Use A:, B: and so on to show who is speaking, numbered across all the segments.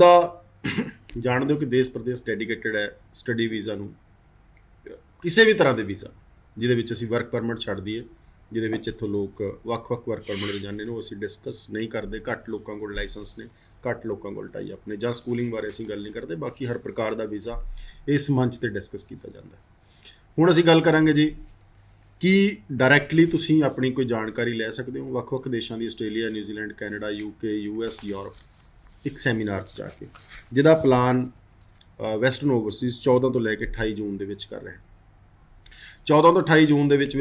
A: ਤਾਂ ਜਾਣਦੇ ਹੋ ਕਿ ਦੇਸ਼ ਪ੍ਰਦੇਸ਼ ਡੈਡੀਕੇਟਡ ਹੈ ਸਟੱਡੀ ਵੀਜ਼ਾ ਨੂੰ, ਕਿਸੇ ਵੀ ਤਰ੍ਹਾਂ ਦੇ ਵੀਜ਼ਾ ਜਿਹਦੇ ਵਿੱਚ ਅਸੀਂ ਵਰਕ ਪਰਮਿਟ ਛੱਡ ਦਈਏ, ਜਿਹਦੇ ਵਿੱਚ ਇੱਥੋਂ ਲੋਕ ਵੱਖ-ਵੱਖ ਵਰਕ ਪਰਮਿਟ ਦੇ ਜਾਂਦੇ ਨੇ, ਉਹ ਅਸੀਂ ਡਿਸਕਸ ਨਹੀਂ ਕਰਦੇ। ਘੱਟ ਲੋਕਾਂ ਕੋਲ ਲਾਇਸੈਂਸ ਨੇ, ਘੱਟ ਲੋਕਾਂ ਕੋਲ ਟਾਈ ਆਪਣੇ, ਜਾਂ ਸਕੂਲਿੰਗ ਬਾਰੇ ਅਸੀਂ ਗੱਲ ਨਹੀਂ ਕਰਦੇ। ਬਾਕੀ ਹਰ ਪ੍ਰਕਾਰ ਦਾ ਵੀਜ਼ਾ ਇਸ ਮੰਚ ਤੇ ਡਿਸਕਸ ਕੀਤਾ ਜਾਂਦਾ ਹੈ। ਹੁਣ ਅਸੀਂ ਗੱਲ ਕਰਾਂਗੇ ਜੀ ਕਿ ਡਾਇਰੈਕਟਲੀ ਤੁਸੀਂ ਆਪਣੀ ਕੋਈ ਜਾਣਕਾਰੀ ਲੈ ਸਕਦੇ ਹੋ ਵੱਖ-ਵੱਖ ਦੇਸ਼ਾਂ ਦੀ, Australia, New Zealand, Canada, UK, US, Europe, ਇੱਕ ਸੈਮੀਨਾਰ 'ਚ ਜਾ ਕੇ, ਜਿਹਦਾ ਪਲਾਨ ਵੈਸਟਰਨ ਓਵਰਸੀਜ਼ 14 ਤੋਂ ਲੈ ਕੇ 28 ਜੂਨ ਦੇ ਵਿੱਚ ਕਰ ਰਹੇ ਹਾਂ। 14 ਤੋਂ 28 ਜੂਨ ਦੇ ਵਿੱਚ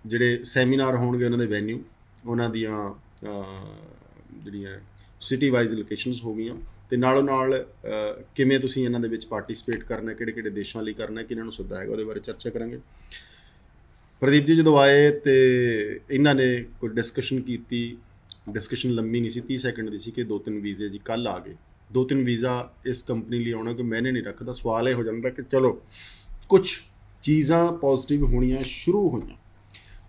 A: ਜਿਹੜੇ ਸੈਮੀਨਾਰ ਹੋਣਗੇ, ਉਹਨਾਂ ਦੇ ਵੈਨਿਊ, ਉਹਨਾਂ ਦੀਆਂ ਜਿਹੜੀਆਂ ਸਿਟੀ ਵਾਈਜ਼ ਲੋਕੇਸ਼ਨਸ ਹੋ ਗਈਆਂ, ਅਤੇ ਨਾਲੋਂ ਨਾਲ ਕਿਵੇਂ ਤੁਸੀਂ ਇਹਨਾਂ ਦੇ ਵਿੱਚ ਪਾਰਟੀਸਪੇਟ ਕਰਨਾ, ਕਿਹੜੇ ਕਿਹੜੇ ਦੇਸ਼ਾਂ ਲਈ ਕਰਨਾ, ਕਿਹਨਾਂ ਨੂੰ ਸੱਦਾ ਹੈਗਾ, ਉਹਦੇ ਬਾਰੇ ਚਰਚਾ ਕਰਾਂਗੇ। ਪ੍ਰਦੀਪ ਜੀ ਜਦੋਂ ਆਏ ਤੇ ਇਹਨਾਂ ਨੇ ਕੋਈ ਡਿਸਕਸ਼ਨ ਕੀਤੀ। ਡਿਸਕਸ਼ਨ ਲੰਮੀ ਨਹੀਂ ਸੀ, 30 ਸੈਕਿੰਡ ਦੀ ਸੀ ਕਿ 2-3 ਵੀਜ਼ੇ ਜੀ ਕੱਲ੍ਹ ਆ ਗਏ। 2-3 ਵੀਜ਼ਾ ਇਸ ਕੰਪਨੀ ਲਈ ਆਉਣਾ ਕਿ ਮੈਨੇ ਨਹੀਂ ਰੱਖਦਾ। ਸਵਾਲ ਇਹ ਹੋ ਜਾਂਦਾ ਕਿ ਚਲੋ ਕੁਛ ਚੀਜ਼ਾਂ ਪੋਜ਼ੀਟਿਵ ਹੋਣੀਆਂ ਸ਼ੁਰੂ ਹੋਈਆਂ,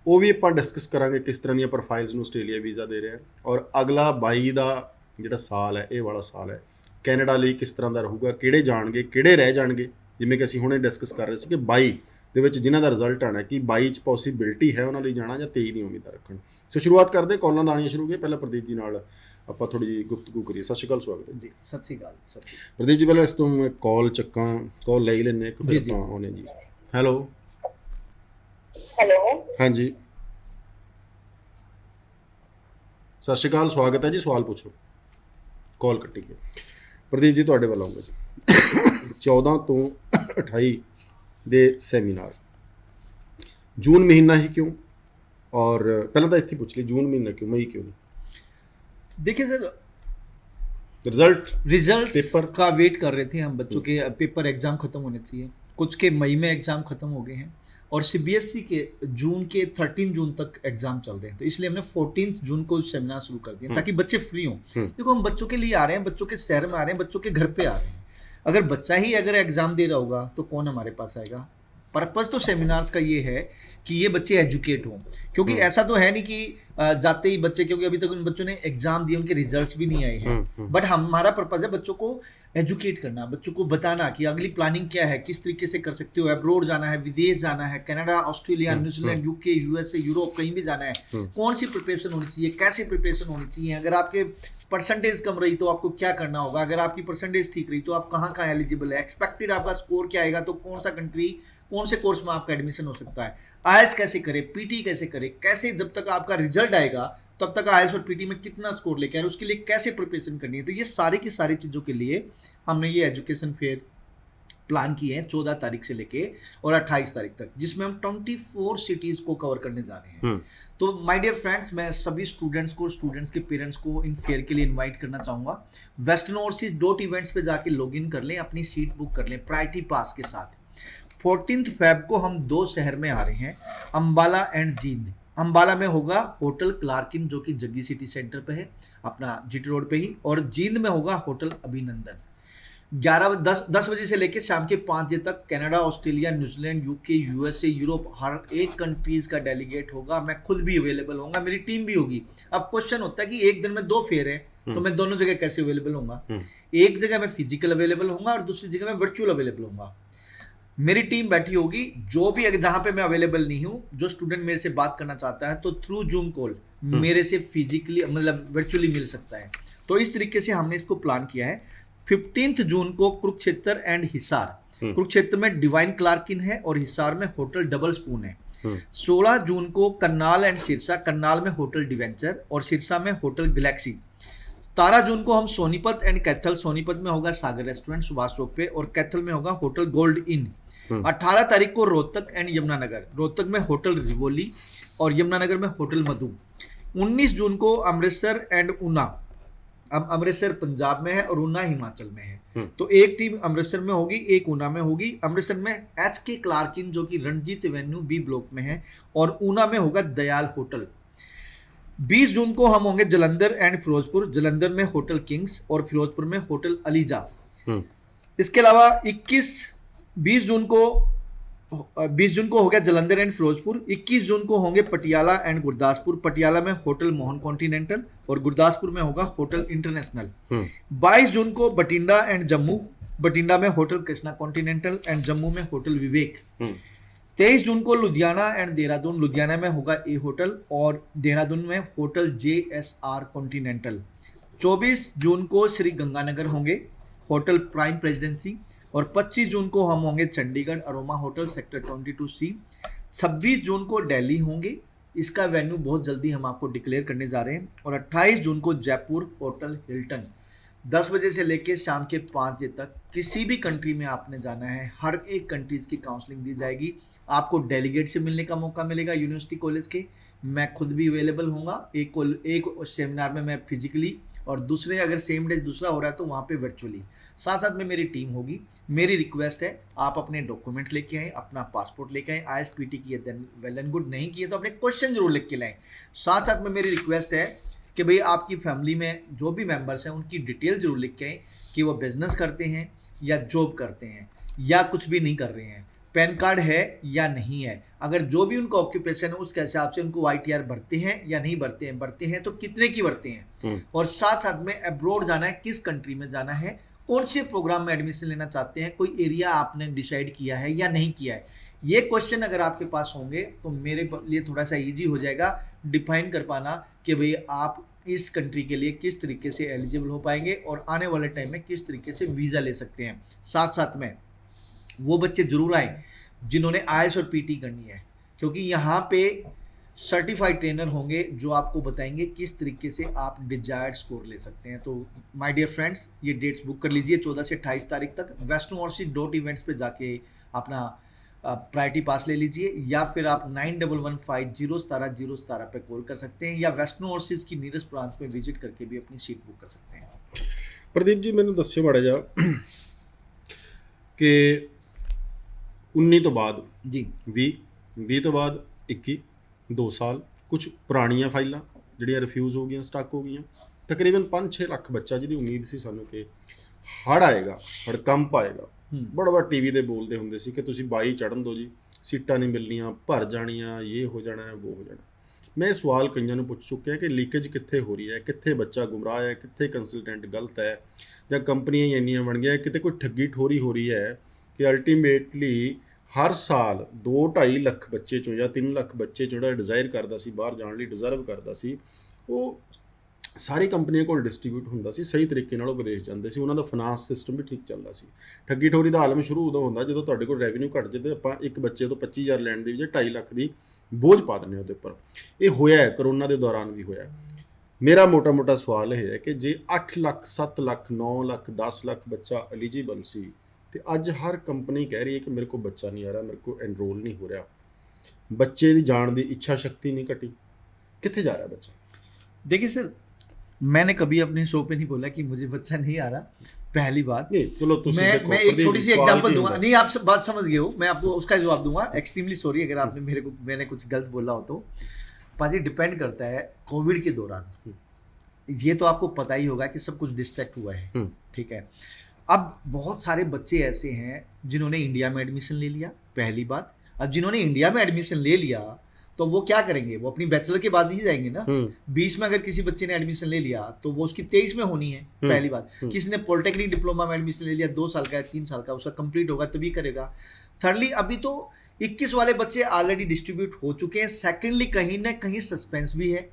A: ਉਹ ਵੀ ਆਪਾਂ ਡਿਸਕਸ ਕਰਾਂਗੇ ਕਿਸ ਤਰ੍ਹਾਂ ਦੀਆਂ ਪ੍ਰੋਫਾਈਲਸ ਨੂੰ ਆਸਟ੍ਰੇਲੀਆ ਵੀਜ਼ਾ ਦੇ ਰਿਹਾ। ਔਰ ਅਗਲਾ 22 ਦਾ ਜਿਹੜਾ ਸਾਲ ਹੈ, ਇਹ ਵਾਲਾ ਸਾਲ ਹੈ, ਕੈਨੇਡਾ ਲਈ ਕਿਸ ਤਰ੍ਹਾਂ ਦਾ ਰਹੂਗਾ, ਕਿਹੜੇ ਜਾਣਗੇ, ਕਿਹੜੇ ਰਹਿ ਜਾਣਗੇ। ਜਿਵੇਂ ਕਿ ਅਸੀਂ ਹੁਣੇ ਡਿਸਕਸ ਕਰ ਰਹੇ ਸੀ ਕਿ 22 ਦੇ ਵਿੱਚ ਜਿਨ੍ਹਾਂ ਦਾ ਰਿਜ਼ਲਟ ਆਉਣਾ, ਕਿ 22 'ਚ ਪੋਸੀਬਿਲਿਟੀ ਹੈ ਉਹਨਾਂ ਲਈ ਜਾਣਾ, ਜਾਂ 23 ਦੀ ਉਮੀਦਾਂ ਰੱਖਣ। ਸੋ ਸ਼ੁਰੂਆਤ ਕਰਦੇ, ਕਾਲਾਂ ਦਾ ਆਉਣੀਆਂ ਸ਼ੁਰੂ ਹੋ ਗਈਆਂ। ਪਹਿਲਾਂ ਪ੍ਰਦੀਪ ਜੀ ਨਾਲ ਆਪਾਂ ਥੋੜ੍ਹੀ ਜਿਹੀ ਗੁਫ਼ਤਗੂ ਕਰੀਏ। ਸਤਿ ਸ਼੍ਰੀ ਅਕਾਲ, ਸਵਾਗਤ ਹੈ ਜੀ।
B: ਸਤਿ ਸ਼੍ਰੀ ਅਕਾਲ।
A: ਪ੍ਰਦੀਪ ਜੀ, ਪਹਿਲਾਂ ਇਸ ਤੋਂ ਮੈਂ ਕਾਲ ਚੱਕਾਂ, ਕਾਲ ਲੈ ਹੀ ਲੈਂਦੇ ਇੱਕ, ਫਿਰ ਆਪਾਂ ਆਉਂਦੇ ਜੀ। ਹੈਲੋ ਹਾਂਜੀ, ਸਤਿ ਸ਼੍ਰੀ ਅਕਾਲ, ਸਵਾਗਤ ਹੈ ਜੀ। ਸਵਾਲ ਪੁੱਛੋ। ਕਾਲ ਕੱਟੀ ਗਈ। ਪ੍ਰਦੀਪ ਜੀ ਤੁਹਾਡੇ ਵੱਲ ਆਉਂਗਾ ਜੀ। 14 ਤੋਂ 28 ਦੇ ਸੈਮੀਨਾਰ, ਜੂਨ ਮਹੀਨਾ ਹੀ क्यों? और पहले तो इतनी पूछ ली, जून महीना क्यों, मई क्यों नहीं?
B: देखिए सर,
A: रिजल्ट पेपर
B: का वेट कर रहे थे हम। बच्चों के पेपर एग्जाम खत्म होने चाहिए, कुछ के मई में एग्जाम खत्म हो गए हैं, और CBSE के जून के 13 जून तक एग्जाम चल रहे हैं। तो इसलिए हमने 14 जून को सेमिनार शुरू कर दिया ताकि बच्चे फ्री हों। देखो, हम बच्चों के लिए आ रहे हैं, बच्चों के शहर में आ रहे हैं, बच्चों के घर पे आ रहे हैं। अगर बच्चा ही अगर एग्जाम दे रहा होगा तो कौन हमारे पास आएगा? पर्पस तो सेमिनार्स का ये है कि ये बच्चे एजुकेट हों, क्योंकि ऐसा तो है नहीं कि जाते ही बच्चे, क्योंकि अभी तक उन बच्चों ने एग्जाम दिए, उनके रिजल्ट्स भी नहीं आए हैं। बट हमारा पर्पस है बच्चों को एजुकेट करना, बच्चों को बताना कि अगली प्लानिंग क्या है, किस तरीके से कर सकते हो। अब्रोड जाना है, विदेश जाना है, Canada, Australia, New Zealand, UK, USA, Europe, कहीं भी जाना है, कौन सी प्रिपरेशन होनी चाहिए, कैसी प्रिपरेशन होनी चाहिए। अगर आपके परसेंटेज कम रही तो आपको क्या करना होगा, अगर आपकी परसेंटेज ठीक रही तो आप कहाँ कहाँ एलिजिबल है, एक्सपेक्टेड आपका स्कोर क्या आएगा, तो कौन सा कंट्री, कौन से कोर्स में आपका एडमिशन हो सकता है, IELTS कैसे करें, PT कैसे करें, कैसे जब तक आपका रिजल्ट आएगा तब तक IELTS और PT में कितना स्कोर लेके आए, उसके लिए कैसे प्रिपरेशन करनी है। तो ये सारी की सारी चीज़ों के लिए हमने ये एजुकेशन फेयर प्लान किए हैं 14 तारीख से लेके और 28 तारीख तक, जिसमें हम 24 सिटीज़ को कवर करने जा रहे हैं। तो माय डियर फ्रेंड्स, मैं सभी स्टूडेंट्स को, स्टूडेंट्स के पेरेंट्स को इन फेयर के लिए इनवाइट करना चाहूँगा। westernOverseas.events पे जाके लॉगिन कर लें, अपनी सीट बुक कर लें प्रायोरिटी पास के साथ। 14 फेब को हम 2 शहर में आ रहे हैं, अंबाला एंड जींद। अंबाला में होगा होटल क्लार्किन, जो कि जग्गी सिटी सेंटर पे है, अपना GT रोड पे ही, और जींद में होगा होटल अभिनंदन। 10 बजे से लेकर शाम के 5 बजे तक कनाडा, ऑस्ट्रेलिया, न्यूजीलैंड, UK, USA, यूरोप, हर एक कंट्रीज का डेलीगेट होगा। मैं खुद भी अवेलेबल होऊंगा, मेरी टीम भी होगी। अब क्वेश्चन होता है कि एक दिन में 2 फेयर है, तो मैं दोनों जगह कैसे अवेलेबल होऊंगा? एक जगह मैं फिजिकल अवेलेबल होऊंगा और दूसरी जगह मैं वर्चुअल अवेलेबल होऊंगा। मेरी टीम बैठी होगी, जो भी जहां पे मैं अवेलेबल नहीं हूं, जो स्टूडेंट मेरे से बात करना चाहता है तो थ्रू जूम कॉल मेरे से फिजिकली, मतलब वर्चुअली मिल सकता है। तो इस तरीके से हमने इसको प्लान किया है। 15 जून को कुरुक्षेत्र एंड हिसार, कुरुक्षेत्र में डिवाइन क्लार्किन है और हिसार में होटल डबल स्पून है। 16 जून को करनाल एंड सिरसा, करनाल में होटल डिवेंचर और सिरसा में होटल गैलेक्सी। 17 जून को हम सोनीपत एंड कैथल, सोनीपत में होगा सागर रेस्टोरेंट सुभाष चौक पे, और कैथल में होगा होटल गोल्ड इन। 18 तारीख को रोहतक एंड यमुनानगर, रोहतक में होटल रिवोली और यमुनानगर में होटल मधु। 19 जून को अमृतसर एंड ऊना, अब अमृतसर पंजाब में है और ऊना हिमाचल में है, तो एक टीम अमृतसर में होगी, एक ऊना में होगी। अमृतसर में HK क्लार्किन, जो कि रणजीत एवेन्यू B ब्लॉक में है, और ऊना में होगा दयाल होटल। 20 जून को हम होंगे जलंधर एंड फिरोजपुर, जलंधर में होटल किंग्स और फिरोजपुर में होटल अलीजा। इसके अलावा 20 जून को 20 जून को हो गया जलंधर एंड फिरोजपुर। 21 जून को होंगे पटियाला एंड गुरदासपुर। पटियाला में होटल मोहन कॉन्टिनेंटल और गुरदासपुर में होगा होटल इंटरनेशनल। 22 जून को बठिंडा एंड जम्मू। बठिंडा में hotel Krishna continental and Jammu में होटल विवेक। 23 जून को लुधियाना एंड देहरादून। लुधियाना में होगा ए होटल और देहरादून में होटल JSR कॉन्टिनेंटल। 24 जून को श्री गंगानगर होंगे होटल प्राइम प्रेसिडेंसी और 25 जून को हम होंगे Chandigarh aroma hotel sector 22C। 26 जून को दिल्ली होंगे, इसका वेन्यू बहुत जल्दी हम आपको डिक्लेयर करने जा रहे हैं। और 28 जून को जयपुर होटल हिल्टन। 10 बजे से लेकर शाम के 5 बजे तक किसी भी कंट्री में आपने जाना है, हर एक कंट्रीज की काउंसलिंग दी जाएगी। आपको डेलीगेट से मिलने का मौका मिलेगा यूनिवर्सिटी कॉलेज के। मैं खुद भी अवेलेबल होऊंगा, एक सेमिनार में मैं फिजिकली और दूसरे अगर सेम डे दूसरा हो रहा है तो वहाँ पे वर्चुअली। साथ साथ में मेरी टीम होगी। मेरी रिक्वेस्ट है आप अपने डॉक्यूमेंट लेके आए, अपना पासपोर्ट लेके आए। ISPT किए देन वेल एंड गुड, नहीं किए तो अपने क्वेश्चन जरूर लिख के लाएं। साथ साथ में मेरी रिक्वेस्ट है कि भाई आपकी फैमिली में जो भी मेंबर्स हैं उनकी डिटेल जरूर लिख के आए कि वो बिजनेस करते हैं या जॉब करते हैं या कुछ भी नहीं कर रहे हैं, पैन कार्ड है या नहीं है। अगर जो भी उनका ऑक्यूपेशन है उसके हिसाब से उनको ITR भरते हैं या नहीं भरते हैं तो कितने की भरते हैं। और साथ साथ में अब्रॉड जाना है, किस कंट्री में जाना है, कौन से प्रोग्राम में एडमिशन लेना चाहते हैं, कोई एरिया आपने डिसाइड किया है या नहीं किया है। ये क्वेश्चन अगर आपके पास होंगे तो मेरे लिए थोड़ा सा ईजी हो जाएगा डिफाइन कर पाना कि भाई आप इस कंट्री के लिए किस तरीके से एलिजिबल हो पाएंगे और आने वाले टाइम में किस तरीके से वीज़ा ले सकते हैं। साथ साथ में वो बच्चे जरूर आए जिन्होंने IELTS और PT करनी है, क्योंकि यहाँ पे सर्टिफाइड ट्रेनर होंगे जो आपको बताएंगे किस तरीके से आप डिजायर्ड स्कोर ले सकते हैं। तो माय डियर फ्रेंड्स, ये डेट्स बुक कर लीजिए 14 से 28 तारीख तक। westnorsi.events पे जाके अपना प्रायोरिटी पास ले लीजिए या फिर आप 9115 पे कॉल कर सकते हैं या वेस्टर्न ओवरसीज की नीयरेस्ट ब्रांच में विजिट करके भी अपनी सीट बुक कर सकते हैं।
A: प्रदीप जी ਮੈਨੂੰ ਦੱਸਿਓ ਮਾੜਾ ਜਿਹਾ ਕਿ 19 ਤੋਂ ਬਾਅਦ
B: ਜੀ
A: 20 ਤੋਂ ਬਾਅਦ 21 2 ਸਾਲ ਕੁਝ ਪੁਰਾਣੀਆਂ ਫਾਈਲਾਂ ਜਿਹੜੀਆਂ ਰਿਫਿਊਜ਼ ਹੋ ਗਈਆਂ, ਸਟਕ ਹੋ ਗਈਆਂ, ਤਕਰੀਬਨ 5-6 ਲੱਖ ਬੱਚਾ ਜਿਹਦੀ ਉਮੀਦ ਸੀ ਸਾਨੂੰ ਕਿ ਹੜ੍ਹ ਆਏਗਾ, ਹੜਕੰਪ ਆਏਗਾ। ਬੜਾ ਬੜਾ ਟੀਵੀ ਦੇ ਬੋਲਦੇ ਹੁੰਦੇ ਸੀ ਕਿ ਤੁਸੀਂ 22 ਚੜ੍ਹਨ ਦਿਓ ਜੀ, ਸੀਟਾਂ ਨਹੀਂ ਮਿਲਣੀਆਂ, ਭਰ ਜਾਣੀਆਂ, ਇਹ ਹੋ ਜਾਣਾ ਹੈ, ਉਹ ਹੋ ਜਾਣਾ। ਮੈਂ ਇਹ ਸਵਾਲ ਕਈਆਂ ਨੂੰ ਪੁੱਛ ਚੁੱਕਿਆ ਕਿ ਲੀਕੇਜ ਕਿੱਥੇ ਹੋ ਰਹੀ ਹੈ, ਕਿੱਥੇ ਬੱਚਾ ਗੁੰਮਰਾਹ ਹੈ, ਕਿੱਥੇ ਕੰਸਲਟੈਂਟ ਗਲਤ ਹੈ, ਜਾਂ ਕੰਪਨੀਆਂ ਹੀ ਇੰਨੀਆਂ ਬਣ ਗਈਆਂ, ਕਿਤੇ ਕੋਈ ਠੱਗੀ ਠੋਰੀ ਹੋ ਰਹੀ ਹੈ ਕਿ ਅਲਟੀਮੇਟਲੀ ਹਰ ਸਾਲ 2-2.5 ਲੱਖ ਬੱਚੇ ਚੋਂ ਜਾਂ 3 ਲੱਖ ਬੱਚੇ ਚੋਂ ਜਿਹੜਾ ਡਿਜ਼ਾਇਰ ਕਰਦਾ ਸੀ ਬਾਹਰ ਜਾਣ ਲਈ, ਡਿਜ਼ਰਵ ਕਰਦਾ ਸੀ, ਉਹ ਸਾਰੀ ਕੰਪਨੀਆਂ ਕੋਲ ਡਿਸਟ੍ਰੀਬਿਊਟ ਹੁੰਦਾ ਸੀ, ਸਹੀ ਤਰੀਕੇ ਨਾਲ ਉਹ ਵਿਦੇਸ਼ ਜਾਂਦੇ ਸੀ, ਉਹਨਾਂ ਦਾ ਫਾਈਨਾਂਸ ਸਿਸਟਮ ਵੀ ਠੀਕ ਚੱਲਦਾ ਸੀ। ਠੱਗੀ ਠੋਰੀ ਦਾ ਆਲਮ ਸ਼ੁਰੂ ਉਦੋਂ ਹੁੰਦਾ ਜਦੋਂ ਤੁਹਾਡੇ ਕੋਲ ਰੈਵਨਿਊ ਘੱਟ ਜੇ ਤੇ ਆਪਾਂ ਇੱਕ ਬੱਚੇ ਤੋਂ 25,000 ਲੈਣ ਦੀ ਵਜ੍ਹਾ 2.5 ਲੱਖ ਦੀ ਬੋਝ ਪਾ ਦਿੰਦੇ ਉਹਦੇ ਉੱਪਰ। ਇਹ ਹੋਇਆ ਹੈ, ਕਰੋਨਾ ਦੇ ਦੌਰਾਨ ਵੀ ਹੋਇਆ। ਮੇਰਾ ਮੋਟਾ ਸਵਾਲ ਇਹ ਹੈ ਕਿ ਜੇ 8 ਲੱਖ 7 ਲੱਖ 9 ਲੱਖ 10 ਲੱਖ ਬੱਚਾ ਐਲੀਜੀਬਲ ਸੀ ਤੇ ਅੱਜ ਹਰ ਕੰਪਨੀ ਕਹਿ ਰਹੀ ਹੈ ਕਿ ਮੇਰੇ ਕੋਲ ਬੱਚਾ ਨਹੀਂ ਆ ਰਿਹਾ, ਮੇਰੇ ਕੋਲ ਐਨਰੋਲ ਨਹੀਂ ਹੋ ਰਿਹਾ, ਬੱਚੇ ਦੀ ਜਾਣ ਦੀ ਇੱਛਾ ਸ਼ਕਤੀ नहीं घटी, कितने जा रहा है बच्चा?
B: देखिए सर, मैंने कभी अपने शो पे नहीं बोला कि मुझे बच्चा नहीं आ रहा। पहली बात
A: नहीं, चलो
B: मैं एक छोटी सी एग्जांपल दूंगा, नहीं आप बात समझ गए हो, मैं आपको उसका जवाब दूंगा। एक्सट्रीमली सॉरी अगर आपने मैंने कुछ गलत बोला हो तो। पाजी डिपेंड करता है कोविड के दौरान, ये तो आपको पता ही होगा कि सब कुछ डिस्ट्रैक्ट हुआ है, ठीक है। अब बहुत सारे बच्चे ऐसे हैं जिन्होंने इंडिया में एडमिशन ले लिया, पहली बात। अब जिन्होंने इंडिया में एडमिशन ले लिया तो वो क्या करेंगे, वो अपनी बैचलर के बाद ही जाएंगे ना। 20 में अगर किसी बच्चे ने एडमिशन ले लिया तो वो उसकी 23 में होनी है, पहली बात। किसी ने पॉलिटेक्निक डिप्लोमा में एडमिशन ले लिया, 2 साल का है 3 साल का, उसका कंप्लीट होगा तभी करेगा। थर्डली, अभी तो 21 वाले बच्चे ऑलरेडी डिस्ट्रीब्यूट हो चुके हैं। सेकेंडली, कहीं ना कहीं सस्पेंस भी है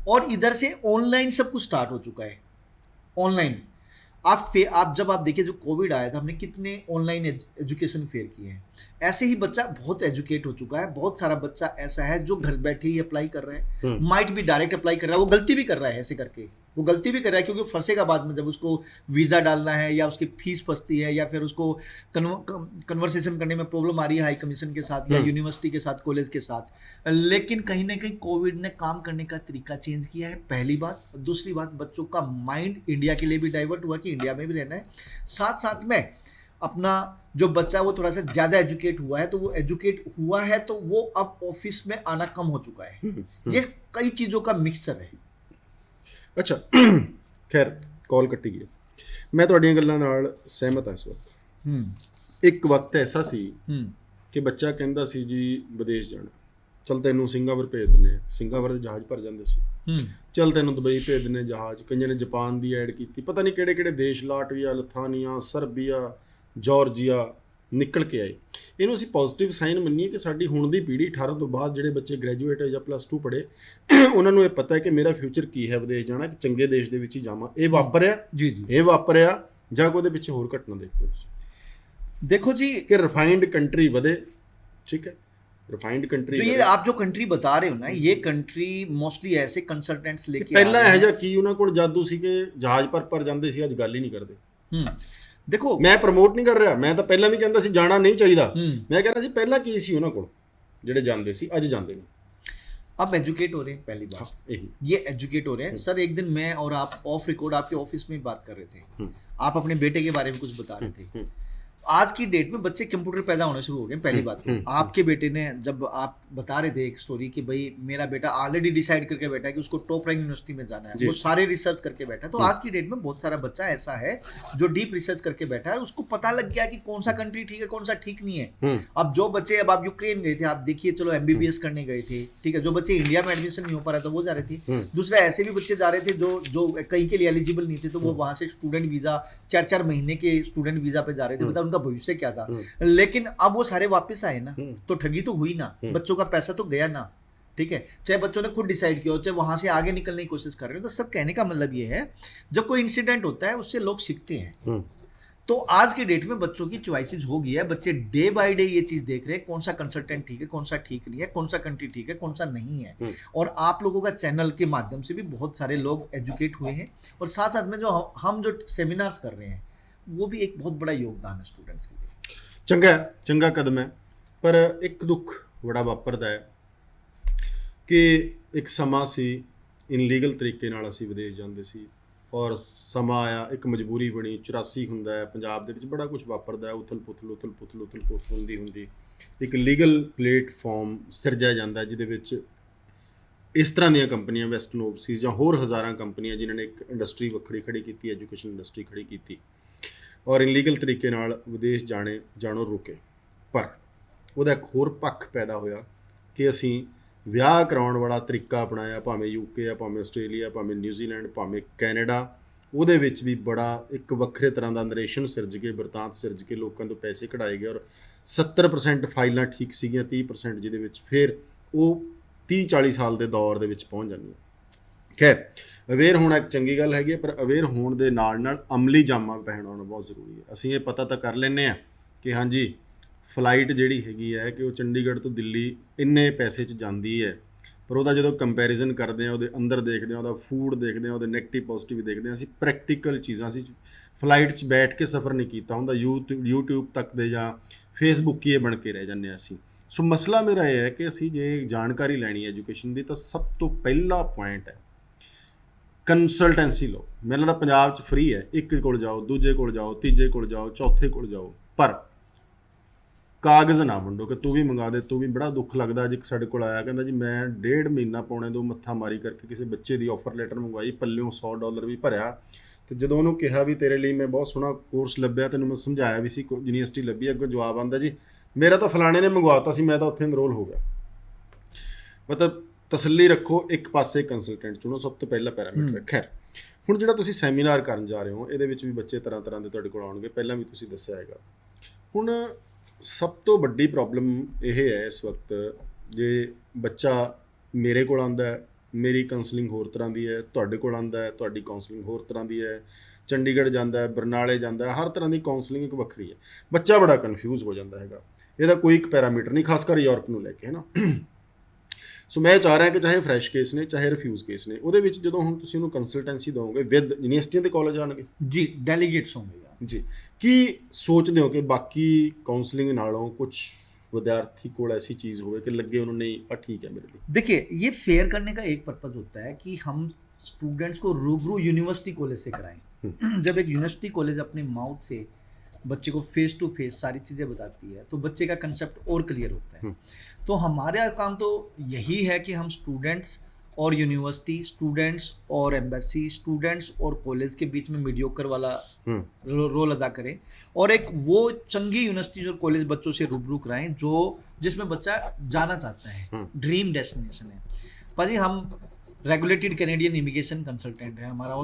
B: और इधर से ऑनलाइन सब कुछ स्टार्ट हो चुका है। ऑनलाइन आप जब आप देखिए, जो कोविड आया था हमने कितने ऑनलाइन एजुकेशन फेयर किए हैं। ऐसे ही बच्चा बहुत एजुकेट हो चुका है। बहुत सारा बच्चा ऐसा है जो घर बैठे ही अप्लाई कर रहा है, माइट भी डायरेक्ट अप्लाई कर रहा है, वो गलती भी कर रहा है, ऐसे करके वो गलती भी कर रहा है क्योंकि फंसेगा बाद में जब उसको वीज़ा डालना है या उसकी फीस फंसती है या फिर उसको कन्वर्सेशन करने में प्रॉब्लम आ रही है हाई कमीशन के साथ या यूनिवर्सिटी के साथ, कॉलेज के साथ। लेकिन कहीं ना कहीं कोविड ने काम करने का तरीका चेंज किया है, पहली बात। दूसरी बात, बच्चों का माइंड इंडिया के लिए भी डाइवर्ट हुआ कि इंडिया में भी रहना है। साथ साथ में अपना जो बच्चा वो थोड़ा सा ज़्यादा एजुकेट हुआ है, तो वो एजुकेट हुआ है तो वो अब ऑफिस में आना कम हो चुका है। ये कई चीज़ों का मिक्सचर है।
A: ਅੱਛਾ, ਖੈਰ ਕਾਲ ਕੱਟੀ ਗਈ। ਮੈਂ ਤੁਹਾਡੀਆਂ ਗੱਲਾਂ ਨਾਲ ਸਹਿਮਤ ਹਾਂ ਇਸ ਵਕਤ। ਇੱਕ ਵਕਤ ਐਸਾ ਸੀ ਕਿ ਬੱਚਾ ਕਹਿੰਦਾ ਸੀ ਜੀ ਵਿਦੇਸ਼ ਜਾਣਾ, ਚਲ ਤੈਨੂੰ ਸਿੰਗਾਪੁਰ ਭੇਜ ਦਿੰਦੇ ਆ, ਸਿੰਗਾਪੁਰ ਦੇ ਜਹਾਜ਼ ਭਰ ਜਾਂਦੇ ਸੀ। ਚਲ ਤੈਨੂੰ ਦੁਬਈ ਭੇਜ ਦਿੰਦੇ ਜਹਾਜ਼, ਕਈਆਂ ਨੇ ਜਾਪਾਨ ਦੀ ਐਡ ਕੀਤੀ, ਪਤਾ ਨਹੀਂ ਕਿਹੜੇ ਕਿਹੜੇ ਦੇਸ਼, ਲਾਟਵੀਆ, ਲਥਾਨੀਆ, ਸਰਬੀਆ, ਜਾਰਜੀਆ ਨਿਕਲ ਕੇ ਆਏ। ਇਹਨੂੰ ਅਸੀਂ ਪੋਜ਼ਿਟਿਵ ਸਾਈਨ ਮੰਨੀਏ ਕਿ ਸਾਡੀ ਹੁਣ ਦੀ ਪੀੜ੍ਹੀ 18 ਤੋਂ ਬਾਅਦ ਜਿਹੜੇ ਬੱਚੇ ਗ੍ਰੈਜੂਏਟ ਜਾਂ +2 ਪੜ੍ਹੇ, ਉਹਨਾਂ ਨੂੰ ਇਹ ਪਤਾ ਹੈ ਕਿ ਮੇਰਾ ਫਿਊਚਰ ਕੀ ਹੈ, ਵਿਦੇਸ਼ ਜਾਣਾ, ਕਿ ਚੰਗੇ ਦੇਸ਼ ਦੇ ਵਿੱਚ ਹੀ ਜਾਵਾਂ। ਇਹ ਵਾਪਰਿਆ
B: ਜੀ ਜੀ,
A: ਇਹ ਵਾਪਰਿਆ ਜਾਂ ਕੋਈ ਉਹਦੇ ਪਿੱਛੇ ਹੋਰ ਘਟਨਾ ਦੇਖਦੇ ਹੋ ਤੁਸੀਂ?
B: देखो जी,
A: ਕਿ ਰਿਫਾਈਨਡ ਕੰਟਰੀ ਵਧੇ, ਠੀਕ ਹੈ, ਰਿਫਾਈਨਡ ਕੰਟਰੀ
B: तो ये आप जो कंट्री बता रहे हो ना, ये कंट्री मोस्टली ऐसे कंसल्टेंट्स लेके आ
A: ਪਹਿਲਾਂ
B: रहे
A: ਇਹੋ
B: हैं।
A: ਜਿਹਾ ਕੀ ਉਹਨਾਂ ਕੋਲ ਜਾਦੂ ਸੀ ਕਿ ਜਹਾਜ਼ ਭਰ ਜਾਂਦੇ ਸੀ, ਅੱਜ ਗੱਲ ਹੀ ਨਹੀਂ ਕਰਦੇ।
B: देखो,
A: ਮੈਂ ਪ੍ਰਮੋਟ ਨਹੀਂ ਕਰ ਰਿਹਾ, ਮੈਂ ਤਾਂ ਪਹਿਲਾਂ ਵੀ ਕਹਿੰਦਾ ਸੀ ਜਾਣਾ ਨਹੀਂ ਚਾਹੀਦਾ।
B: हम्म,
A: ਮੈਂ ਕਹਿੰਦਾ ਸੀ ਪਹਿਲਾਂ ਕੀ ਸੀ ਉਹਨਾਂ ਕੋਲ ਜਿਹੜੇ ਜਾਂਦੇ ਸੀ, ਅੱਜ ਜਾਂਦੇ ਨਹੀਂ।
B: आप एजुकेट हो रहे हैं, पहली बात
A: ਇਹੀ
B: ये एजुकेट हो रहे हैं। सर, एक दिन मैं और आप ऑफ रिकॉर्ड आपके ऑफिस में बात कर रहे थे, आप अपने बेटे के बारे में कुछ बता रहे थे। आज की डेट में बच्चे कंप्यूटर पैदा होने शुरू हो गए। पहली बात तो आपके बेटे ने, जब आप बता रहे थे एक स्टोरी कि भाई मेरा बेटा ऑलरेडी डिसाइड करके बैठा है कि उसको टॉप रैंक यूनिवर्सिटी में जाना है, वो सारे रिसर्च करके बैठा है। तो आज की डेट में बहुत सारा बच्चा ऐसा है जो डीप रिसर्च करके बैठा है, उसको पता लग गया कि कौन सा कंट्री ठीक है, कौन सा ठीक नहीं है। अब जो बच्चे, अब आप यूक्रेन गए थे, आप देखिए, चलो MBBS करने गए थे, ठीक है, जो बच्चे इंडिया में एडमिशन नहीं हो पा रहा था वो जा रहे थे। दूसरा ऐसे भी बच्चे जा रहे थे जो कहीं के लिए एलिजिबल नहीं थे, तो वो वहां से स्टूडेंट वीजा 4-4 महीने के स्टूडेंट वीजा पे जा रहे थे। बता उनका भविष्य क्या था। लेकिन अब वो सारे वापस आए ना, तो ठगी तो हुई ना, बच्चों का पैसा तो गया ना, ठीक है। चाहे बच्चों ने खुद डिसाइड किया हो, चाहे वहां से आगे निकलने की कोशिश कर रहे हो। तो सब कहने का मतलब ये है, जब कोई इंसिडेंट होता है उससे लोग सीखते हैं। तो आज के डेट में बच्चों की चॉइसेस हो गई है, बच्चे डे बाय डे ये चीज देख रहे हैं, कौन सा कंसल्टेंट ठीक है, कौन सा ठीक नहीं है, कौन सा कंट्री ठीक है, कौन सा नहीं है। और आप लोगों का चैनल के माध्यम से भी बहुत सारे लोग एजुकेट हुए हैं, और साथ साथ में जो हम जो सेमिनार्स कर रहे हैं, वो भी एक बहुत बड़ा योगदान है स्टूडेंट्स के लिए।
A: ਚੰਗਾ ਕਦਮ ਹੈ, ਪਰ ਇੱਕ ਦੁੱਖ ਬੜਾ ਵਾਪਰਦਾ ਹੈ ਕਿ ਇੱਕ ਸਮਾਂ ਸੀ ਇਨਲੀਗਲ ਤਰੀਕੇ ਨਾਲ ਅਸੀਂ ਵਿਦੇਸ਼ ਜਾਂਦੇ ਸੀ, ਔਰ ਸਮਾਂ ਆਇਆ, ਇੱਕ ਮਜਬੂਰੀ ਬਣੀ, 84 ਹੁੰਦਾ ਹੈ, ਪੰਜਾਬ ਦੇ ਵਿੱਚ ਬੜਾ ਕੁਝ ਵਾਪਰਦਾ ਹੈ, ਉਥਲ ਪੁਥਲ ਹੁੰਦੀ ਇੱਕ ਲੀਗਲ ਪਲੇਟਫਾਰਮ ਸਿਰਜਿਆ ਜਾਂਦਾ ਜਿਹਦੇ ਵਿੱਚ ਇਸ ਤਰ੍ਹਾਂ ਦੀਆਂ ਕੰਪਨੀਆਂ, ਵੈਸਟਰਨ ਓਵਰਸੀਜ਼ ਜਾਂ ਹੋਰ ਹਜ਼ਾਰਾਂ ਕੰਪਨੀਆਂ ਜਿਨ੍ਹਾਂ ਨੇ ਇੱਕ ਇੰਡਸਟਰੀ ਵੱਖਰੀ ਖੜੀ ਕੀਤੀ, ਐਜੂਕੇਸ਼ਨ ਇੰਡਸਟਰੀ ਖੜੀ ਕੀਤੀ, ਔਰ ਇਨਲੀਗਲ ਤਰੀਕੇ ਨਾਲ ਵਿਦੇਸ਼ ਜਾਣੋਂ ਰੁਕੇ। ਪਰ ਉਹਦਾ ਇੱਕ ਹੋਰ ਪੱਖ ਪੈਦਾ ਹੋਇਆ ਕਿ ਅਸੀਂ ਵਿਆਹ ਕਰਾਉਣ ਵਾਲਾ ਤਰੀਕਾ ਅਪਣਾਇਆ, ਭਾਵੇਂ UK ਆ, ਭਾਵੇਂ ਆਸਟ੍ਰੇਲੀਆ, ਭਾਵੇਂ ਨਿਊਜ਼ੀਲੈਂਡ, ਭਾਵੇਂ ਕੈਨੇਡਾ। ਉਹਦੇ ਵਿੱਚ ਵੀ ਬੜਾ ਇੱਕ ਵੱਖਰੇ ਤਰ੍ਹਾਂ ਦਾ ਨਰੇਸ਼ਨ ਸਿਰਜ ਕੇ, ਬਿਰਤਾਂਤ ਸਿਰਜ ਕੇ ਲੋਕਾਂ ਤੋਂ ਪੈਸੇ ਕਢਾਏ ਗਏ, ਔਰ 70% ਫਾਈਲਾਂ ਠੀਕ ਸੀਗੀਆਂ, 30% ਜਿਹਦੇ ਵਿੱਚ ਫਿਰ ਉਹ 30-40 ਸਾਲ ਦੇ ਦੌਰ ਦੇ ਵਿੱਚ ਪਹੁੰਚ ਜਾਂਦੀਆਂ। ਖੈਰ, ਅਵੇਅਰ ਹੋਣਾ ਇੱਕ ਚੰਗੀ ਗੱਲ ਹੈਗੀ, ਪਰ ਅਵੇਅਰ ਹੋਣ ਦੇ ਨਾਲ ਨਾਲ ਅਮਲੀ ਜਾਮਾ ਪਹਿਨਾਉਣਾ ਬਹੁਤ ਜ਼ਰੂਰੀ ਹੈ। ਅਸੀਂ ਇਹ ਪਤਾ ਤਾਂ ਕਰ ਲੈਂਦੇ ਹਾਂ ਕਿ ਹਾਂਜੀ ਫਲਾਈਟ ਜਿਹੜੀ ਹੈਗੀ ਹੈ ਕਿ ਉਹ ਚੰਡੀਗੜ੍ਹ ਤੋਂ ਦਿੱਲੀ ਇੰਨੇ ਪੈਸੇ 'ਚ ਜਾਂਦੀ ਹੈ, ਪਰ ਉਹਦਾ ਜਦੋਂ ਕੰਪੈਰੀਜ਼ਨ ਕਰਦੇ ਹਾਂ, ਉਹਦੇ ਅੰਦਰ ਦੇਖਦੇ ਹਾਂ, ਉਹਦਾ ਫੂਡ ਦੇਖਦੇ ਹਾਂ, ਉਹਦੇ ਨੈਗੇਟਿਵ ਪੋਜ਼ੀਟਿਵ ਦੇਖਦੇ ਹਾਂ, ਅਸੀਂ ਪ੍ਰੈਕਟੀਕਲ ਚੀਜ਼ਾਂ, ਅਸੀਂ ਫਲਾਈਟ 'ਚ ਬੈਠ ਕੇ ਸਫ਼ਰ ਨਹੀਂ ਕੀਤਾ ਹੁੰਦਾ, YouTube ਤੱਕ ਦੇ ਜਾਂ ਫੇਸਬੁੱਕੀਏ ਬਣ ਕੇ ਰਹਿ ਜਾਂਦੇ ਹਾਂ ਅਸੀਂ। ਸੋ ਮਸਲਾ ਮੇਰਾ ਇਹ ਹੈ ਕਿ ਅਸੀਂ ਜੇ ਜਾਣਕਾਰੀ ਲੈਣੀ ਹੈ ਐਜੂਕੇਸ਼ਨ ਦੀ, ਤਾਂ ਸਭ ਤੋਂ ਪਹਿਲਾ ਪੁਆਇੰਟ ਹੈ ਕੰਸਲਟੈਂਸੀ ਲਓ। ਮੈਨੂੰ ਲੱਗਦਾ ਪੰਜਾਬ 'ਚ ਫ੍ਰੀ ਹੈ, ਇੱਕ ਕੋਲ ਜਾਓ, ਦੂਜੇ ਕੋਲ ਜਾਓ, ਤੀਜੇ ਕੋਲ ਜਾਓ, ਚੌਥੇ ਕੋਲ ਜਾਓ, ਪਰ ਕਾਗਜ਼ ਨਾ ਵੰਡੋ ਕਿ ਤੂੰ ਵੀ ਮੰਗਾ ਦੇ, ਤੂੰ ਵੀ। ਬੜਾ ਦੁੱਖ ਲੱਗਦਾ, ਅੱਜ ਇੱਕ ਸਾਡੇ ਕੋਲ ਆਇਆ, ਕਹਿੰਦਾ ਜੀ ਮੈਂ 1.5 ਮਹੀਨਾ ਪੌਣੇ 2 ਮੱਥਾ ਮਾਰੀ ਕਰਕੇ ਕਿਸੇ ਬੱਚੇ ਦੀ ਆਫਰ ਲੈਟਰ ਮੰਗਵਾਈ, ਪੱਲਿਓਂ $100 ਵੀ ਭਰਿਆ, ਤੇ ਜਦੋਂ ਉਹਨੂੰ ਕਿਹਾ ਵੀ ਤੇਰੇ ਲਈ ਮੈਂ ਬਹੁਤ ਸੋਹਣਾ ਕੋਰਸ ਲੱਭਿਆ, ਤੈਨੂੰ ਮੈਂ ਸਮਝਾਇਆ ਵੀ ਸੀ ਯੂਨੀਵਰਸਿਟੀ ਲੱਭੀ, ਅੱਗੋਂ ਜਵਾਬ ਆਉਂਦਾ ਜੀ ਮੇਰਾ ਤਾਂ ਫਲਾਣੇ ਨੇ ਮੰਗਵਾਤਾ ਸੀ, ਮੈਂ ਤਾਂ ਉੱਥੇ ਇਨਰੋਲ ਹੋ ਗਿਆ। ਮਤਲਬ ਤਸੱਲੀ ਰੱਖੋ, ਇੱਕ ਪਾਸੇ ਕੰਸਲਟੈਂਟ ਚੁਣੋ, ਸਭ ਤੋਂ ਪਹਿਲਾ ਪੈਰਾਮੀਟਰ। ਖੈਰ, ਹੁਣ ਜਿਹੜਾ ਤੁਸੀਂ ਸੈਮੀਨਾਰ ਕਰਨ ਜਾ ਰਹੇ ਹੋ, ਇਹਦੇ ਵਿੱਚ ਵੀ ਬੱਚੇ ਤਰ੍ਹਾਂ ਦੇ ਤੁਹਾਡੇ ਕੋਲ ਆਉਣਗੇ, ਪਹਿਲਾਂ ਵੀ ਤੁਸੀਂ ਦੱਸਿਆ ਹੈਗਾ। ਹੁਣ ਸਭ ਤੋਂ ਵੱਡੀ ਪ੍ਰੋਬਲਮ ਇਹ ਹੈ ਇਸ ਵਕਤ, ਜੇ ਬੱਚਾ ਮੇਰੇ ਕੋਲ ਆਉਂਦਾ ਹੈ, ਮੇਰੀ ਕਾਉਂਸਲਿੰਗ ਹੋਰ ਤਰ੍ਹਾਂ ਦੀ ਹੈ, ਤੁਹਾਡੇ ਕੋਲ ਆਉਂਦਾ ਹੈ, ਤੁਹਾਡੀ ਕਾਉਂਸਲਿੰਗ ਹੋਰ ਤਰ੍ਹਾਂ ਦੀ ਹੈ, ਚੰਡੀਗੜ੍ਹ ਜਾਂਦਾ ਹੈ, ਬਰਨਾਲੇ ਜਾਂਦਾ ਹੈ, ਹਰ ਤਰ੍ਹਾਂ ਦੀ ਕਾਉਂਸਲਿੰਗ ਇੱਕ ਵੱਖਰੀ ਹੈ। ਬੱਚਾ ਬੜਾ ਕਨਫਿਊਜ਼ ਹੋ ਜਾਂਦਾ ਹੈਗਾ, ਇਹਦਾ ਕੋਈ ਇੱਕ ਪੈਰਾਮੀਟਰ ਨਹੀਂ, ਖਾਸ ਕਰ ਯੂਰਪ ਨੂੰ ਲੈ ਕੇ, ਹੈ ਨਾ। ਸੋ ਮੈਂ ਚਾਹ ਰਿਹਾ ਕਿ ਚਾਹੇ ਫਰੈਸ਼ ਕੇਸ ਨੇ, ਚਾਹੇ ਰਿਫਿਊਜ਼ ਕੇਸ ਨੇ, ਉਹਦੇ ਵਿੱਚ ਜਦੋਂ ਹੁਣ ਤੁਸੀਂ ਉਹਨੂੰ ਕੰਸਲਟੈਂਸੀ ਦਿਓਗੇ, ਵਿਦ ਯੂਨੀਵਰਸਿਟੀਆਂ ਦੇ ਕਾਲਜ ਆਉਣਗੇ
B: ਜੀ, ਡੈਲੀਗੇਟਸ ਹੋਣਗੇ
A: ਜੀ, ਕੀ ਸੋਚਦੇ ਹੋ ਕਿ ਬਾਕੀ ਕਾਉਂਸਲਿੰग ਨਾਲੋਂ ਕੁਝ विद्यार्थी को ऐसी चीज़ हो कि लगे उन्होंने नहीं ठीक है मेरे लिए?
B: देखिए, ये फेयर करने का एक पर्पज़ होता है कि हम स्टूडेंट्स को रूबरू यूनिवर्सिटी कॉलेज से कराएं। जब एक यूनिवर्सिटी कॉलेज अपने माउथ से बच्चे को फेस टू फेस सारी चीज़ें बताती है, तो बच्चे का कंसेप्ट और क्लियर होता है। तो हमारा काम तो यही है कि हम स्टूडेंट्स और यूनिवर्सिटी स्टूडेंट्स और एम्बेसी स्टूडेंट्स और कॉलेज के बीच में मीडियोकर वाला रोल अदा करें, और एक वो चंगी यूनिवर्सिटी और कॉलेज बच्चों से रूबरू कराएं जो जिसमें बच्चा जाना चाहता है, ड्रीम डेस्टिनेशन है। भाजी हम रेगुलेटेड कैनेडियन इमिग्रेशन कंसल्टेंट है, हमारा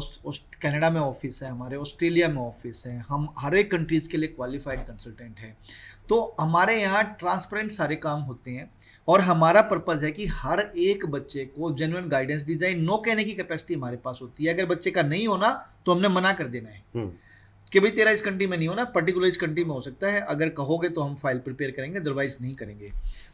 B: कनाडा में ऑफिस है, हमारे ऑस्ट्रेलिया में ऑफिस है, हम हर एक कंट्रीज़ के लिए क्वालिफाइड कंसल्टेंट हैं। तो हमारे यहाँ ट्रांसपेरेंट सारे काम होते हैं और हमारा पर्पज़ है कि हर एक बच्चे को जेन्युइन गाइडेंस दी जाए। नो कहने की कैपेसिटी हमारे पास होती है, अगर बच्चे का नहीं होना तो हमने मना कर देना है कि भाई तेरा इस कंट्री में नहीं होना, पर्टिकुलर इस कंट्री में हो सकता है, अगर कहोगे तो हम फाइल प्रिपेयर करेंगे, अदरवाइज नहीं करेंगे।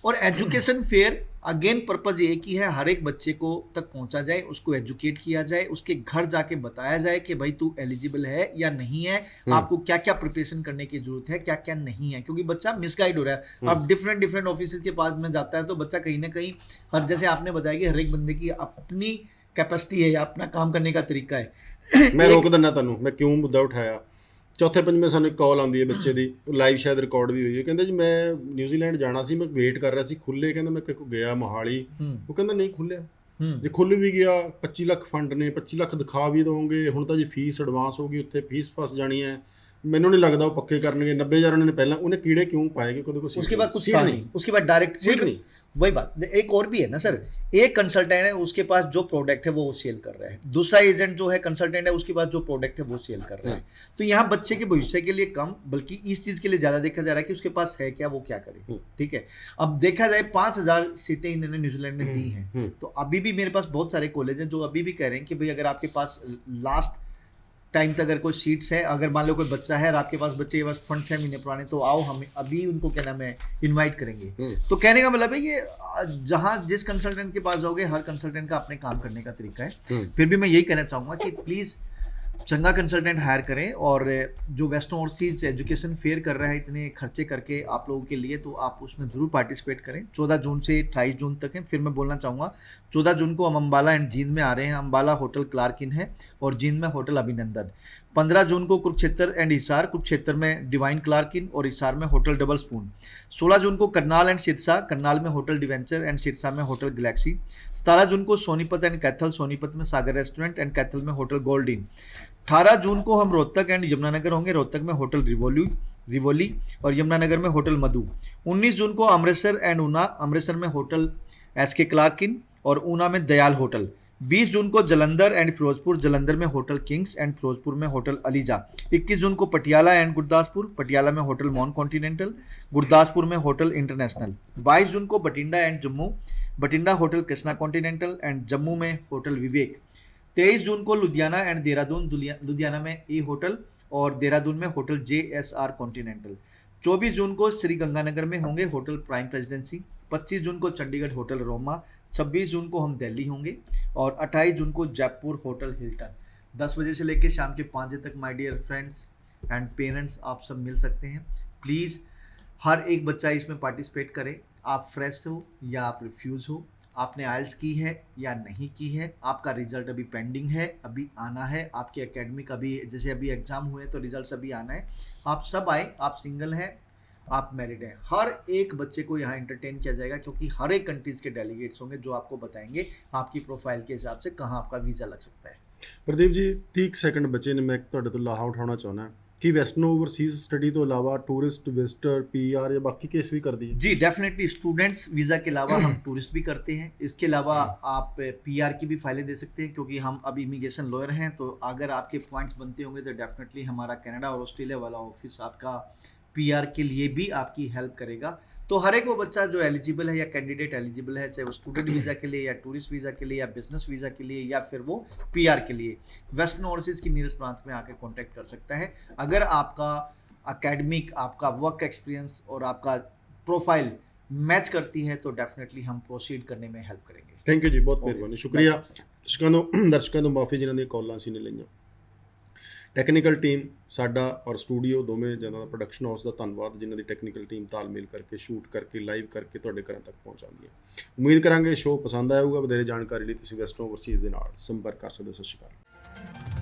B: और एजुकेशन फेयर अगेन पर्पज ये की है हर एक बच्चे को तक पहुंचा जाए, उसको एजुकेट किया जाए, उसके घर जाके बताया जाए कि भाई तू एलिजिबल है या नहीं है, आपको क्या क्या प्रिपरेशन करने की जरूरत है, क्या क्या नहीं है, क्योंकि बच्चा मिसगाइड हो रहा है। अब डिफरेंट ऑफिस के पास में जाता है तो बच्चा कहीं ना कहीं हर, जैसे आपने बताया कि हर एक बंदे की अपनी कैपेसिटी है या अपना काम करने का तरीका है।
A: मैं रोक दिना ਤੁਹਾਨੂੰ, मैं क्यों मुद्दा उठाया। ਚੌਥੇ ਪੰਜਵੇਂ ਸਾਨੂੰ ਇੱਕ ਕਾਲ ਆਉਂਦੀ ਹੈ ਬੱਚੇ ਦੀ, ਲਾਈਵ ਸ਼ਾਇਦ ਰਿਕਾਰਡ ਵੀ ਹੋਈ ਹੈ। ਕਹਿੰਦਾ ਜੀ ਮੈਂ ਨਿਊਜ਼ੀਲੈਂਡ ਜਾਣਾ ਸੀ, ਮੈਂ ਵੇਟ ਕਰ ਰਿਹਾ ਸੀ ਖੁੱਲੇ, ਕਹਿੰਦਾ ਮੈਂ ਕਿਹਕੋ ਗਿਆ ਮੋਹਾਲੀ, ਉਹ ਕਹਿੰਦਾ ਨਹੀਂ ਖੁੱਲਿਆ। ਜੇ ਖੁੱਲ ਵੀ ਗਿਆ 25 ਲੱਖ ਫੰਡ ਨੇ, 25 ਲੱਖ ਦਿਖਾ ਵੀ ਦੋਗੇ, ਹੁਣ ਤਾਂ ਜੀ ਫੀਸ ਐਡਵਾਂਸ ਹੋ ਗਈ, ਉੱਥੇ ਫੀਸ ਫਸ ਜਾਣੀ ਹੈ, ਮੈਨੂੰ नहीं लगता वो पक्के करने। 90,000 उन्होंने पहला उन्हें कीड़े क्यों पाए कि कोई
B: उसके बाद कुछ नहीं, उसके बाद डायरेक्ट
A: सीट नहीं।
B: वही बात एक और भी है ना सर, एक कंसल्टेंट है उसके पास जो प्रोडक्ट है वो सेल कर रहा है, दूसरा एजेंट जो है कंसल्टेंट है उसके पास जो प्रोडक्ट है वो सेल कर रहा है। तो यहाँ बच्चे के भविष्य के लिए कम बल्कि इस चीज के लिए ज्यादा देखा जा रहा है कि उसके पास है क्या, वो क्या करे। ठीक है, अब देखा जाए 5,000 सीटें इन्होंने न्यूजीलैंड में दी हैं, तो अभी भी मेरे पास बहुत सारे कॉलेज हैं जो अभी भी कह रहे हैं कि भाई अगर आपके पास लास्ट टाइम तक अगर कोई सीट्स है, अगर मान लो कोई बच्चा है और आपके पास बच्चे के पास फंड 6 महीने पुराने, तो आओ हम अभी उनको क्या नाम है इनवाइट करेंगे। तो कहने का मतलब है कि जहां जिस कंसल्टेंट के पास जाओगे हर कंसल्टेंट का अपने काम करने का तरीका है। फिर भी मैं यही कहना चाहूंगा कि प्लीज चंगा कंसल्टेंट हायर करें, और जो वेस्टर्न ओवरसीज एजुकेशन फेयर कर रहा है इतने खर्चे करके आप लोगों के लिए, तो आप उसमें ज़रूर पार्टिसिपेट करें। 14 जून से 28 जून तक है। फिर मैं बोलना चाहूँगा 14 जून को हम अम्बाला एंड जींद में आ रहे हैं। अम्बाला होटल क्लार्किन है और जींद में होटल अभिनंदन। 15 जून को कुरुक्षेत्र एंड हिसार, कुरुक्षेत्र में डिवाइन क्लार्किन और हिसार में होटल डबल स्पून। 16 जून को करनाल एंड सिरसा, करनाल में होटल डिवेंचर एंड सिरसा में होटल गैलेक्सी। 17 जून को सोनीपत एंड कैथल, सोनीपत में सागर रेस्टोरेंट एंड कैथल में होटल गोल्डइन। 18 जून को हम रोहतक एंड यमुनानगर होंगे, रोहतक में होटल रिवोली और यमुनानगर में होटल मधु। 19 जून को अमृतसर एंड ऊना, अमृतसर में होटल एसके क्लार्किन और ऊना में दयाल होटल। 20 जून को जलंधर एंड फिरोजपुर, जलंधर में होटल किंग्स एंड फिरोजपुर में होटल अलीजा। 21 जून को पटियाला एंड गुरदासपुर, पटियाला में होटल मॉन कॉन्टिनेंटल, गुरदासपुर में होटल इंटरनेशनल। 22 जून को Bathinda and Jammu, Bathinda hotel Krishna continental and Jammu में होटल विवेक। 23 जून को लुधियाना एंड देहरादून, लुधियाना में ई होटल और देहरादून में होटल JSR कॉन्टिनेंटल। 24 जून को श्री गंगानगर में होंगे होटल प्राइम प्रेसिडेंसी। 25 जून को चंडीगढ़ होटल रोमा। 26 जून को हम दिल्ली होंगे और 28 जून को जयपुर होटल हिल्टन। 10 बजे से लेकर शाम के 5 बजे तक my dear friends and parents आप सब मिल सकते हैं। प्लीज़ हर एक बच्चा इसमें पार्टिसिपेट करे। आप फ्रेश हो या आप रिफ्यूज़ हो, आपने आइल्स की है या नहीं की है, आपका रिजल्ट अभी पेंडिंग है, अभी आना है, आपके एकेडमिक अभी जैसे अभी एग्जाम हुए तो रिजल्ट अभी आना है। आप सब आए, आप सिंगल हैं, आप मैरिड हैं, हर एक बच्चे को यहाँ एंटरटेन किया जाएगा, क्योंकि हर एक कंट्रीज़ के डेलीगेट्स होंगे जो आपको बताएंगे आपकी प्रोफाइल के हिसाब से कहाँ आपका वीज़ा लग सकता है।
A: प्रदीप जी 30 ਸੈਕਿੰਡ ਬਚੇ ਨੇ, ਮੈਂ ਤੁਹਾਡੇ ਤੋਂ ਲਾਹਾ ਉਠਾਉਣਾ ਚਾਹੁੰਦਾ कि वेस्टर्न ओवरसीज स्टडी तो अलावा टूरिस्ट विजिटर PR या बाकी केस भी कर दिए?
B: जी डेफिनेटली, स्टूडेंट्स वीज़ा के अलावा हम टूरिस्ट भी करते हैं। इसके अलावा आप PR की भी फाइलें दे सकते हैं, क्योंकि हम अभी इमिग्रेशन लॉयर हैं, तो अगर आपके पॉइंट्स बनते होंगे तो डेफिनेटली हमारा कनाडा और ऑस्ट्रेलिया वाला ऑफिस आपका PR के लिए भी आपकी हेल्प करेगा। तो हर एक वो बच्चा जो एलिजिबल है या कैंडिडेट एलिजिबल है, चाहे वो स्टूडेंट वीज़ा के लिए या टूरिस्ट वीज़ा के लिए या बिजनेस वीज़ा के लिए या फिर वो PR के लिए, वेस्टर्न ओवरसीज़ की नियरेस्ट ब्रांच में आके कांटेक्ट कर सकता है। अगर आपका एकेडमिक, आपका वर्क एक्सपीरियंस और आपका प्रोफाइल मैच करती है तो डेफिनेटली हम प्रोसीड करने में हेल्प करेंगे।
A: थैंक यू जी, बहुत मेहरबानी, शुक्रिया। दर्शकों तो माफ़ी जिन्होंने कॉलां असीं नहीं लईआं। टैक्नीकल टीम साडा और स्टूडियो दोवें जिन्हां दा प्रोडक्शन हाउस का धन्नवाद, जिन्हां दी टैक्नीकल टीम तालमेल करके शूट करके लाइव करके तुहाडे घरां तक पहुँचाउंदी है। उम्मीद करांगे शो पसंद आया होगा। वधेरे जानकारी लई तुसीं वेस्टर्न ओवरसीज दे नाल संपर्क कर सकदे हो। सत श्री अकाल।